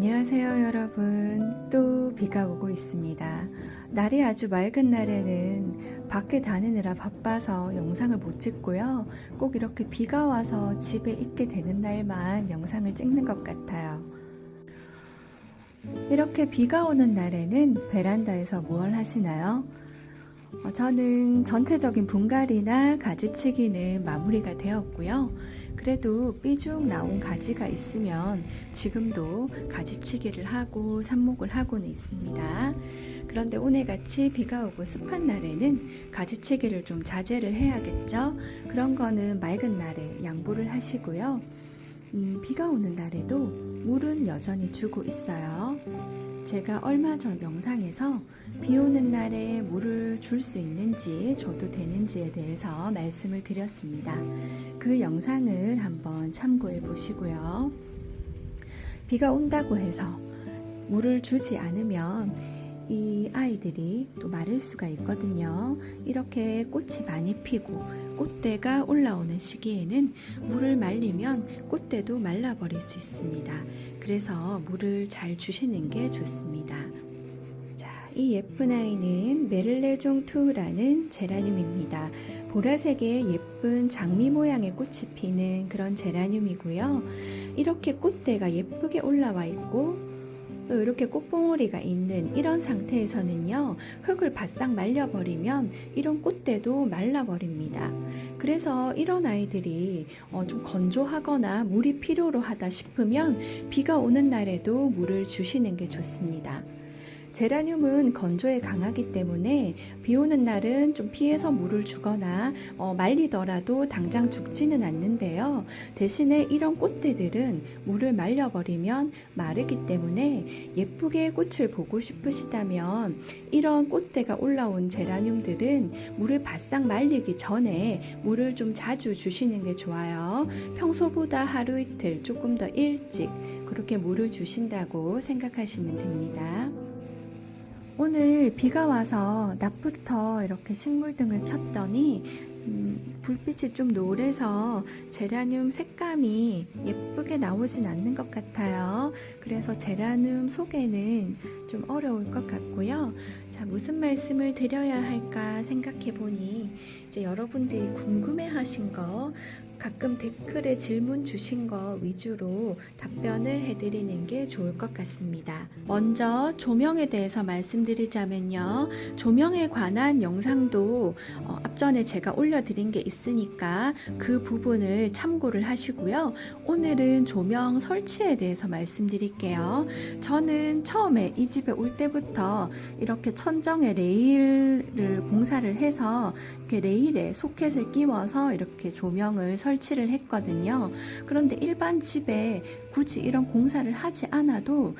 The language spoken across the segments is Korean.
안녕하세요 여러분. 또 비가 오고 있습니다. 날이 아주 맑은 날에는 밖에 다니느라 바빠서 영상을 못 찍고요. 꼭 이렇게 비가 와서 집에 있게 되는 날만 영상을 찍는 것 같아요. 이렇게 비가 오는 날에는 베란다에서 무얼 하시나요? 저는 전체적인 분갈이나 가지치기는 마무리가 되었고요. 그래도 삐죽 나온 가지가 있으면 지금도 가지치기를 하고 삽목을 하고는 있습니다. 그런데 오늘같이 비가 오고 습한 날에는 가지치기를 좀 자제를 해야겠죠. 그런 거는 맑은 날에 양보를 하시고요. 비가 오는 날에도 물은 여전히 주고 있어요. 제가 얼마 전 영상에서 비 오는 날에 물을 줄 수 있는지 줘도 되는지에 대해서 말씀을 드렸습니다. 그 영상을 한번 참고해 보시고요. 비가 온다고 해서 물을 주지 않으면 이 아이들이 또 마를 수가 있거든요. 이렇게 꽃이 많이 피고 꽃대가 올라오는 시기에는 물을 말리면 꽃대도 말라버릴 수 있습니다. 그래서 물을 잘 주시는 게 좋습니다. 자, 이 예쁜 아이는 메를레종 투라는 제라늄입니다. 보라색의 예쁜 장미 모양의 꽃이 피는 그런 제라늄이고요. 이렇게 꽃대가 예쁘게 올라와 있고 또 이렇게 꽃봉오리가 있는 이런 상태에서는요, 흙을 바싹 말려버리면 이런 꽃대도 말라버립니다. 그래서 이런 아이들이 좀 건조하거나 물이 필요로 하다 싶으면 비가 오는 날에도 물을 주시는 게 좋습니다. 제라늄은 건조에 강하기 때문에 비 오는 날은 좀 피해서 물을 주거나 말리더라도 당장 죽지는 않는데요. 대신에 이런 꽃대들은 물을 말려버리면 마르기 때문에 예쁘게 꽃을 보고 싶으시다면 이런 꽃대가 올라온 제라늄들은 물을 바싹 말리기 전에 물을 좀 자주 주시는 게 좋아요. 평소보다 하루 이틀 조금 더 일찍 그렇게 물을 주신다고 생각하시면 됩니다. 오늘 비가 와서 낮부터 이렇게 식물등을 켰더니 불빛이 좀 노래서 제라늄 색감이 예쁘게 나오진 않는 것 같아요. 그래서 제라늄 소개는 좀 어려울 것 같고요. 자, 무슨 말씀을 드려야 할까 생각해 보니 이제 여러분들이 궁금해 하신 거 가끔 댓글에 질문 주신 거 위주로 답변을 해드리는 게 좋을 것 같습니다. 먼저 조명에 대해서 말씀드리자면요. 조명에 관한 영상도 앞전에 제가 올려드린 게 있으니까 그 부분을 참고를 하시고요. 오늘은 조명 설치에 대해서 말씀드릴게요. 저는 처음에 이 집에 올 때부터 이렇게 천정에 레일을 공사를 해서 이렇게 레일에 소켓을 끼워서 이렇게 조명을 설치를 했거든요. 그런데 일반 집에 굳이 이런 공사를 하지 않아도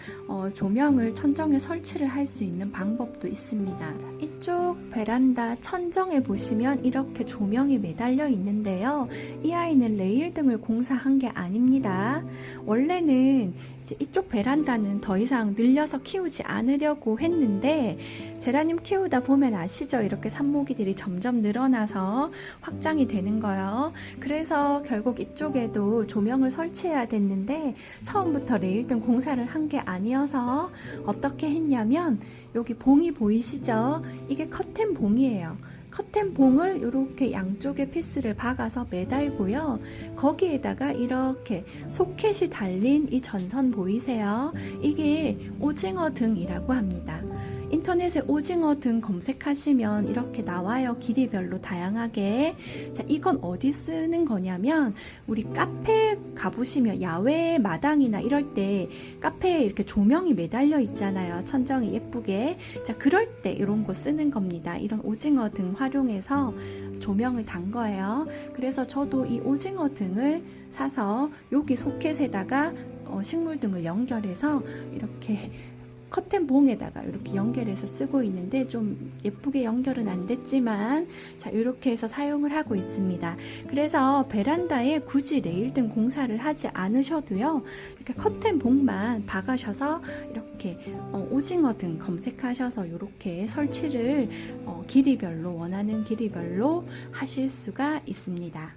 조명을 천정에 설치를 할 수 있는 방법도 있습니다. 자, 이쪽 베란다 천정에 보시면 이렇게 조명이 매달려 있는데요. 이 아이는 레일등을 공사한 게 아닙니다. 원래는 이쪽 베란다는 더 이상 늘려서 키우지 않으려고 했는데 제라늄 키우다 보면 아시죠? 이렇게 삽모기들이 점점 늘어나서 확장이 되는 거예요. 그래서 결국 이쪽에도 조명을 설치해야 됐는데 처음부터 레일등 공사를 한 게 아니어서 어떻게 했냐면 여기 봉이 보이시죠? 이게 커튼 봉이에요. 커튼 봉을 이렇게 양쪽에 피스를 박아서 매달고요. 거기에다가 이렇게 소켓이 달린 이 전선 보이세요? 이게 오징어 등이라고 합니다. 인터넷에 오징어 등 검색하시면 이렇게 나와요. 길이별로 다양하게. 자, 이건 어디 쓰는 거냐면 우리 카페 가보시면 야외 마당이나 이럴 때 카페에 이렇게 조명이 매달려 있잖아요. 천정이 예쁘게. 자, 그럴 때 이런 거 쓰는 겁니다. 이런 오징어 등 활용해서 조명을 단 거예요. 그래서 저도 이 오징어 등을 사서 여기 소켓에다가 식물등을 연결해서 이렇게 커튼 봉에다가 이렇게 연결해서 쓰고 있는데 좀 예쁘게 연결은 안 됐지만 자, 이렇게 해서 사용을 하고 있습니다. 그래서 베란다에 굳이 레일등 공사를 하지 않으셔도요, 이렇게 커튼 봉만 박으셔서 이렇게 오징어 등 검색하셔서 이렇게 설치를 길이별로 원하는 길이별로 하실 수가 있습니다.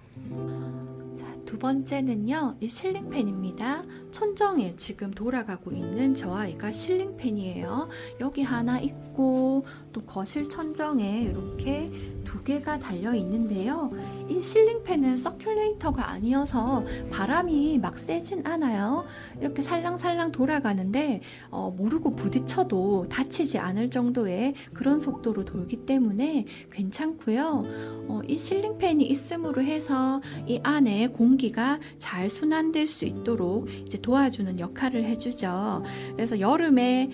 자, 두 번째는요, 이 실링팬입니다. 천정에 지금 돌아가고 있는 저 아이가 실링팬이에요. 여기 하나 있고 또 거실 천정에 이렇게 두 개가 달려 있는데요. 이 실링팬은 서큘레이터가 아니어서 바람이 막 세진 않아요. 이렇게 살랑살랑 돌아가는데 모르고 부딪혀도 다치지 않을 정도의 그런 속도로 돌기 때문에 괜찮고요. 이 실링팬이 있음으로 해서 이 안에 공기가 잘 순환될 수 있도록 이제 도와주는 역할을 해주죠. 그래서 여름에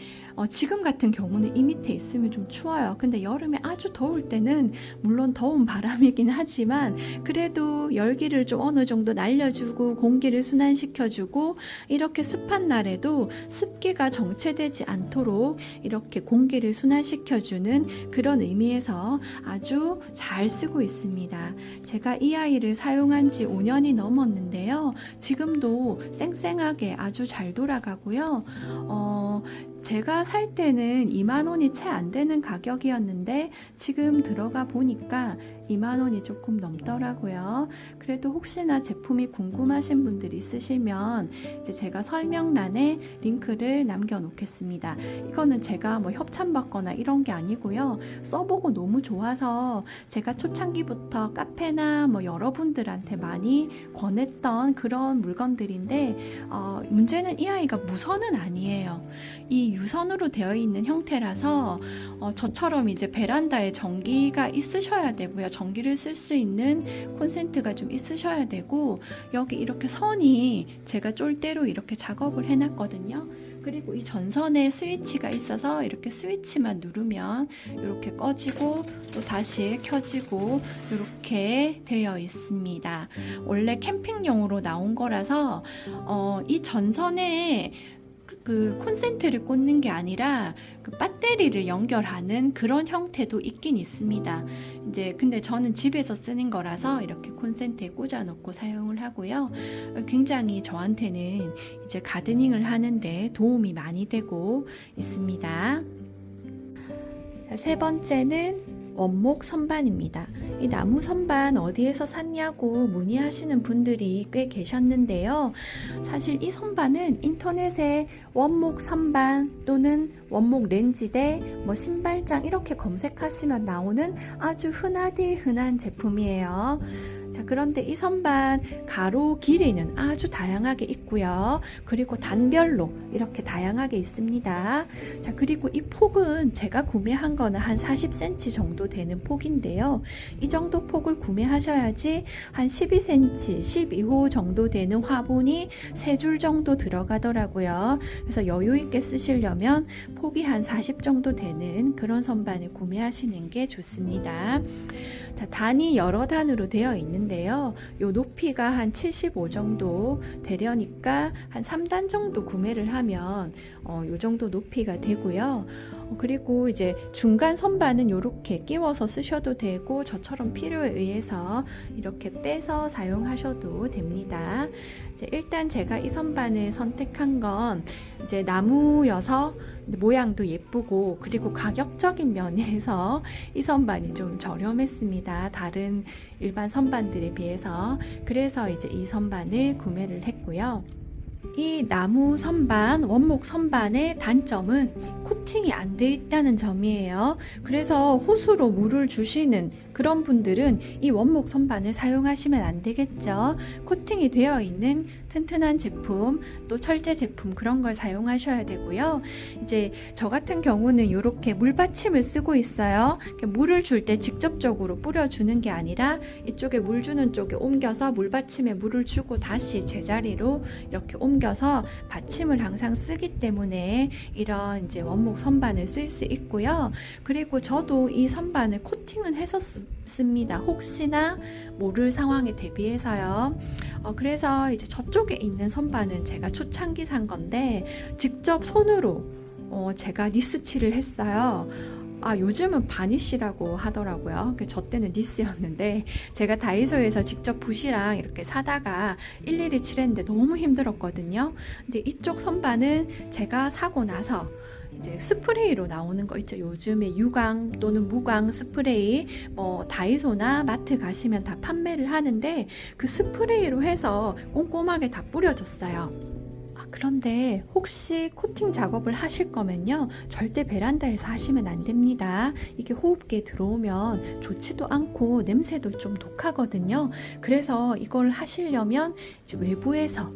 지금 같은 경우는 이 밑에 있으면 좀 추워요. 근데 여름에 아주 더울 때는 물론 더운 바람이긴 하지만 그래도 열기를 좀 어느 정도 날려주고 공기를 순환시켜주고 이렇게 습한 날에도 습기가 정체되지 않도록 이렇게 공기를 순환시켜주는 그런 의미에서 아주 잘 쓰고 있습니다. 제가 이 아이를 사용한 지 5년이 넘었는데요. 지금도 쌩쌩하게 아주 잘 돌아가고요. 제가 살 때는 2만 원이 채 안 되는 가격이었는데 지금 들어가 보니까 2만 원이 조금 넘더라고요. 그래도 혹시나 제품이 궁금하신 분들이 있으시면 이제 제가 설명란에 링크를 남겨 놓겠습니다. 이거는 제가 뭐 협찬받거나 이런 게 아니고요. 써보고 너무 좋아서 제가 초창기부터 카페나 뭐 여러분들한테 많이 권했던 그런 물건들인데 문제는 이 아이가 무선은 아니에요. 이 유선으로 되어 있는 형태라서 저처럼 이제 베란다에 전기가 있으셔야 되고요. 전기를 쓸 수 있는 콘센트가 좀 있으셔야 되고 여기 이렇게 선이 제가 쫄대로 이렇게 작업을 해놨거든요. 그리고 이 전선에 스위치가 있어서 이렇게 스위치만 누르면 이렇게 꺼지고 또 다시 켜지고 이렇게 되어 있습니다. 원래 캠핑용으로 나온 거라서 이 전선에 그 콘센트를 꽂는 게 아니라 그 배터리를 연결하는 그런 형태도 있긴 있습니다. 이제 근데 저는 집에서 쓰는 거라서 이렇게 콘센트에 꽂아 놓고 사용을 하고요. 굉장히 저한테는 이제 가드닝을 하는데 도움이 많이 되고 있습니다. 자, 세 번째는 원목 선반입니다. 이 나무 선반 어디에서 샀냐고 문의하시는 분들이 꽤 계셨는데요. 사실 이 선반은 인터넷에 원목 선반 또는 원목 렌지대, 뭐 신발장 이렇게 검색하시면 나오는 아주 흔하디 흔한 제품이에요. 자, 그런데 이 선반 가로 길이는 아주 다양하게 있고요. 그리고 단별로 이렇게 다양하게 있습니다. 자, 그리고 이 폭은 제가 구매한 거는 한 40cm 정도 되는 폭인데요. 이 정도 폭을 구매하셔야지 한 12cm, 12호 정도 되는 화분이 3줄 정도 들어가더라고요. 그래서 여유 있게 쓰시려면 폭이 한 40 정도 되는 그런 선반을 구매하시는 게 좋습니다. 자, 단이 여러 단으로 되어 있는데요. 요 높이가 한 75 정도 되려니까 한 3단 정도 구매를 하면 요 정도 높이가 되고요. 그리고 이제 중간 선반은 이렇게 끼워서 쓰셔도 되고 저처럼 필요에 의해서 이렇게 빼서 사용하셔도 됩니다. 이제 일단 제가 이 선반을 선택한 건 이제 나무여서 모양도 예쁘고 그리고 가격적인 면에서 이 선반이 좀 저렴했습니다. 다른 일반 선반들에 비해서. 그래서 이제 이 선반을 구매를 했고요. 이 나무 선반, 원목 선반의 단점은 코팅이 안 돼 있다는 점이에요. 그래서 호수로 물을 주시는 그런 분들은 이 원목 선반을 사용하시면 안 되겠죠. 코팅이 되어 있는 튼튼한 제품, 또 철제 제품 그런 걸 사용하셔야 되고요. 이제 저 같은 경우는 이렇게 물받침을 쓰고 있어요. 물을 줄 때 직접적으로 뿌려주는 게 아니라 이쪽에 물 주는 쪽에 옮겨서 물받침에 물을 주고 다시 제자리로 이렇게 옮겨서 받침을 항상 쓰기 때문에 이런 이제 원목 선반을 쓸 수 있고요. 그리고 저도 이 선반을 코팅은 해서 씁니다. 혹시나 모를 상황에 대비해서요. 그래서 이제 저쪽에 있는 선반은 제가 초창기 산 건데 직접 손으로 제가 니스칠을 했어요. 요즘은 바니쉬라고 하더라고요. 저 때는 니스였는데 제가 다이소에서 직접 붓이랑 이렇게 사다가 일일이 칠했는데 너무 힘들었거든요. 근데 이쪽 선반은 제가 사고 나서 이제 스프레이로 나오는 거 있죠. 요즘에 유광 또는 무광 스프레이 다이소나 마트 가시면 다 판매를 하는데 그 스프레이로 해서 꼼꼼하게 다 뿌려줬어요. 그런데 혹시 코팅 작업을 하실 거면요, 절대 베란다에서 하시면 안 됩니다. 이게 호흡기에 들어오면 좋지도 않고 냄새도 좀 독하거든요. 그래서 이걸 하시려면 이제 외부에서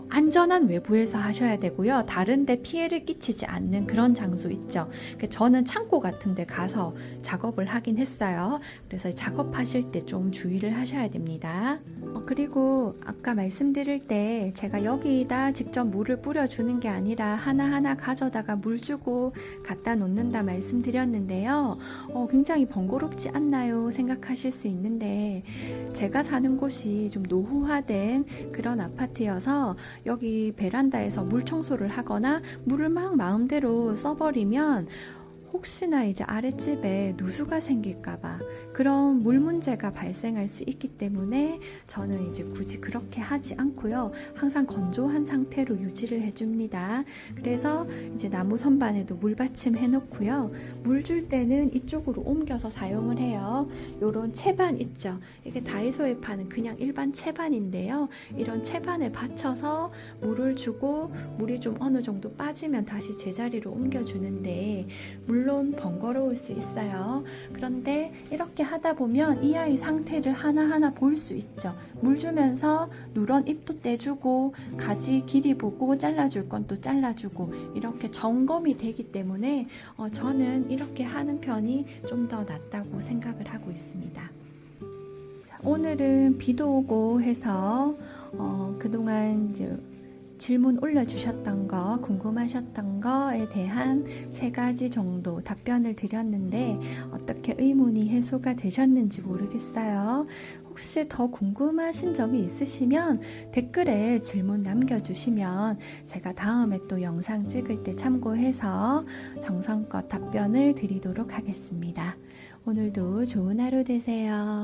안전한 외부에서 하셔야 되고요. 다른 데 피해를 끼치지 않는 그런 장소 있죠. 저는 창고 같은 데 가서 작업을 하긴 했어요. 그래서 작업하실 때 좀 주의를 하셔야 됩니다. 그리고 아까 말씀드릴 때 제가 여기다 직접 물을 뿌려주는 게 아니라 하나하나 가져다가 물 주고 갖다 놓는다 말씀드렸는데요. 굉장히 번거롭지 않나요? 생각하실 수 있는데 제가 사는 곳이 좀 노후화된 그런 아파트여서 여기 베란다에서 물 청소를 하거나 물을 막 마음대로 써버리면 혹시나 이제 아랫집에 누수가 생길까봐 그런 물 문제가 발생할 수 있기 때문에 저는 이제 굳이 그렇게 하지 않고요. 항상 건조한 상태로 유지를 해줍니다. 그래서 이제 나무 선반에도 물받침 해놓고요. 물 줄 때는 이쪽으로 옮겨서 사용을 해요. 요런 채반 있죠. 이게 다이소에 파는 그냥 일반 채반인데요. 이런 채반에 받쳐서 물을 주고 물이 좀 어느 정도 빠지면 다시 제자리로 옮겨주는데 물론 번거로울 수 있어요. 그런데 이렇게 하다 보면 이 아이 상태를 하나하나 볼 수 있죠. 물 주면서 누런 잎도 떼주고 가지 길이 보고 잘라줄 건 또 잘라주고 이렇게 점검이 되기 때문에 저는 이렇게 하는 편이 좀 더 낫다고 생각을 하고 있습니다. 자, 오늘은 비도 오고 해서 그동안 이제 질문 올려주셨던 거, 궁금하셨던 거에 대한 3가지 정도 답변을 드렸는데 어떻게 의문이 해소가 되셨는지 모르겠어요. 혹시 더 궁금하신 점이 있으시면 댓글에 질문 남겨주시면 제가 다음에 또 영상 찍을 때 참고해서 정성껏 답변을 드리도록 하겠습니다. 오늘도 좋은 하루 되세요.